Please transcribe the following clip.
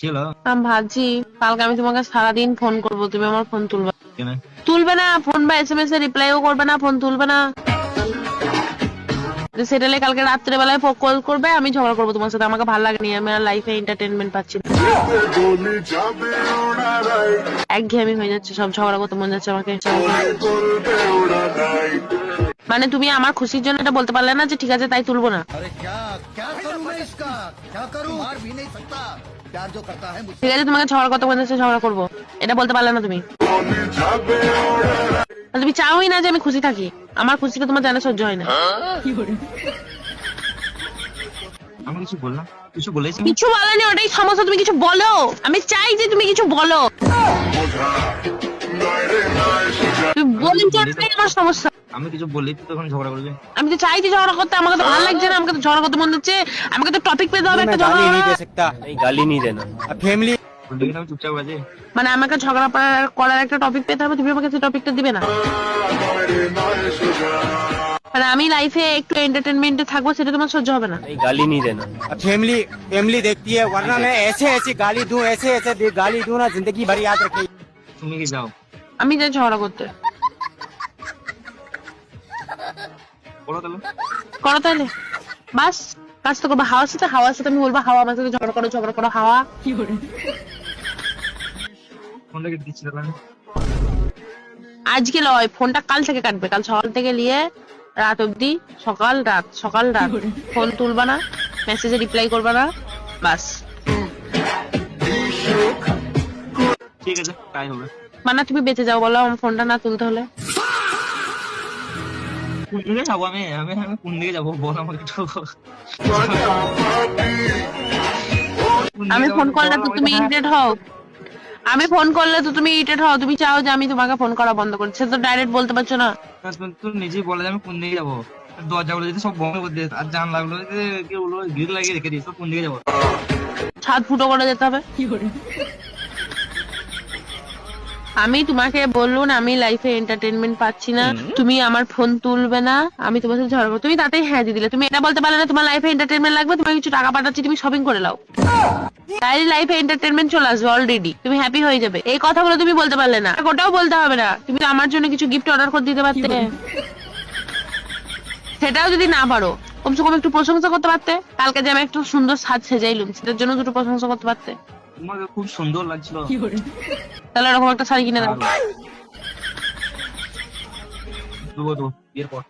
ছিল। আমি ভাবছি কালকে আমি তোমাকে সারাদিন ফোন করবো, তুমি আমার ফোন তুলবে কেন? তুলবে না, ফোন বা SMS এ রিপ্লাইও করবে না, ফোন তুলবে না। সেটা কালকে রাত্রে বেলায় কল করবে, আমি ঝগড়া করবো তোমার সাথে। আমাকে ভালো লাগেনি, আমি আর লাইফে এন্টারটেনমেন্ট পাচ্ছি না। একঘেয়েমি হয়ে যাচ্ছে, সব ঝগড়া করতে মন যাচ্ছে আমাকে। মানে তুমি আমার খুশির জন্য এটা বলতে পারলে না যে ঠিক আছে তাই তুলবো না? ঠিক আছে, তোমাকে ঝগড়া করতে মন যাচ্ছে, ঝগড়া করবো, এটা বলতে পারলে না তুমি? তুমি চাওই না যে আমি খুশি থাকি। আমার খুশিটা তোমার জানা সহ্য হয় না। আমি কিছু বললাম? কিছু বলেছি? কিছু বলেনি, ওটাই সমস্যা। তুমি কিছু বলো, আমি চাই যে তুমি কিছু বলো। তুমি বলি আমার সমস্যা। আমি কিছু বললেই তো তখন ঝগড়া করবে। আমি তো চাইছি ঝগড়া করতে, আমাকে তো ভালো লাগছে না, আমাকে তো ঝগড়া করতে মন যাচ্ছে। আমাকে তো টপিক পেতে হবে একটা ঝগড়া করার। नहीं गाली नहीं देना फैमिली। দেখি আমি চুপচাপ আছে। মানে আমাকে ঝগড়া করার একটা টপিক পেতে হবে, তুমি আমাকে সেই টপিকটা দিবে না। মানে আমি লাইফে একটু এন্টারটেনমেন্টে থাকবো, সেটা তোমার সহ্য হবে না। नहीं गाली नहीं देना फैमिली फैमिली देखती है वरना मैं ऐसे ऐसी गाली दूं ऐसे ऐसे गाली दूं ना जिंदगी भर याद रखेगी। তুমি কি যাও? আমি যাই ঝগড়া করতে। করো তাহলে। করো তাহলে, বাস কাজ তো করবো। হাওয়ার সাথে আমি বলবো, হাওয়া আমার সাথে ঝগড়া করো হাওয়া। ফোনটা কেটে দিচ্ছি তাহলে। আজকে লয়, ফোনটা কাল থেকে কাটবে। কাল সকাল থেকে নিয়ে রাত অব্দি, সকাল রাত ফোন তুলবা না, মেসেজে রিপ্লাই করবা না, বাস। ঠিক আছে, তাই হবে। মানে তুমি বেঁচে যাও বলো আমার ফোনটা না তুলতে হলে? কোন দিকে যাবো আমি? আমি আমি কোন দিকে যাবো বল আমাকে একটু। আমি ফোন করলে তো তুমি ইরিটেট হও। আমি ফোন করলে তো তুমি ইরিটেট হও। তুমি চাও যে আমি তোমাকে ফোন করা বন্ধ করি, সে তো ডাইরেক্ট বলতে পারছো না। তুই নিজেই বলে যে আমি কোন দিকে যাবো। দরজাগুলো যদি সব বন্ধ করে দিয়ে আর জানলাগুলো যদি কি বলবো গ্রিল লাগিয়ে রেখে দিই, তো কোন দিকে যাবো? ছাদ ফুটো করে যেতে হবে। আমি তোমাকে বললুন আমি লাইফে এন্টারটেনমেন্ট পাচ্ছি না, তুমি আমার ফোন তুলবে না, আমি তোমার সাথে ঝগড়া করবো। তুমি তাতেই হ্যাঁ দিয়ে দিলে। তুমি এটা বলতে পারলে না তোমার লাইফে এন্টারটেনমেন্ট লাগবে, তোমার কিছু টাকা পাঠাচ্ছি, তুমি শপিং করে নাও, তাই লাইফে এন্টারটেনমেন্ট চলে আসবে অলরেডি, তুমি হ্যাপি হয়ে যাবে। এই কথাগুলো তুমি বলতে পারলে না, ওটাও বলতে হবে না। তুমি তো আমার জন্য কিছু গিফট অর্ডার করে দিতে পারতে, সেটাও যদি না পারো কমসে কম একটু প্রশংসা করতে পারতে। কালকে যে আমি একটু সুন্দর সাজ সেজাইলুম, সেটার জন্য দুটো প্রশংসা করতে পারতে। তোমাকে খুব সুন্দর লাগছিল। তাহলে এরকম একটা শাড়ি কিনে দাও। দেবো তো বিয়ের পর।